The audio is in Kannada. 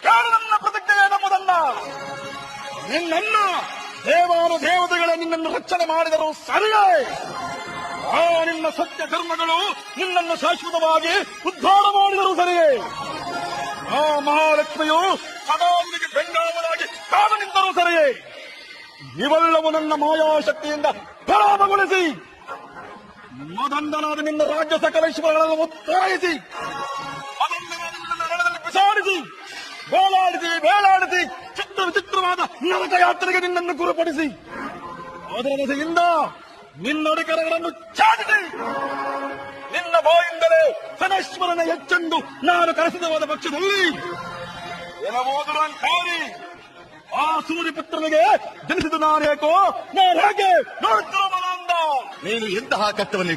ಕೇಳು ನನ್ನ ಪ್ರತಿಜ್ಞೆ ಏನೆಂಬುದನ್ನ. ನಿನ್ನನ್ನ ದೇವಾನು ದೇವತೆಗಳೇ ನಿನ್ನನ್ನು ರಕ್ಷಣೆ ಮಾಡಿದರು ಸರಿಯೇ. ಆ ನಿನ್ನ ಸತ್ಯ ಕರ್ಮಗಳು ನಿನ್ನನ್ನು ಶಾಶ್ವತವಾಗಿ ಉದ್ಧಾರ ಮಾಡಿದರು ಸರಿಯೇ. ಆ ಮಹಾಲಕ್ಷ್ಮಿಯು ಸದಾ ನಿನಗೆ ಬೆಂಗಾವಲಾಗಿ ಕಾದು ನಿಂತರೂ ಸರಿಯೇ. ಇವೆಲ್ಲವೂ ನನ್ನ ಮಾಯಾಶಕ್ತಿಯಿಂದ ಪರಾಭಗೊಳಿಸಿ ಮದಂಡನಾದ ನಿನ್ನ ರಾಜ್ಯ ಸಕಲೇಶ್ವರಗಳನ್ನು ಒತ್ತಾಯಿಸಿ ಮದಂಡನಾದ ನಿನ್ನ ರಣದಲ್ಲಿ ಬಿಸಾಡಿಸಿ ಬೇಲಾಡಿಸಿ ಚಿತ್ರ ವಿಚಿತ್ರವಾದ ನರಕ ಯಾತ್ರೆಗೆ ನಿನ್ನನ್ನು ಗುರುಪಡಿಸಿ ಅದರ ದೆಸೆಯಿಂದ ನಿನ್ನೊಡಕರಗಳನ್ನು ಚಾಟಿಸಿ ನಿನ್ನ ಬಾಯಿಂದಲೇ ಶನೇಶ್ವರನ ಹೆಚ್ಚೆಂದು ನಾನು ಕರೆಸಿದವಾದ ಪಕ್ಷದಲ್ಲಿ ಏನಬೋದುರಂಕಾರಿ ಆ ಸೂರ್ಯಪುತ್ರನಿಗೆ ಜನಿಸಿದ ನಾನೇಕೋ ನಾನು ಹೇಗೆ ನೋಡುತ್ತಿರುವ ನೀನು ಎಂತಹ ಕರ್ತವಲ್ಲಿ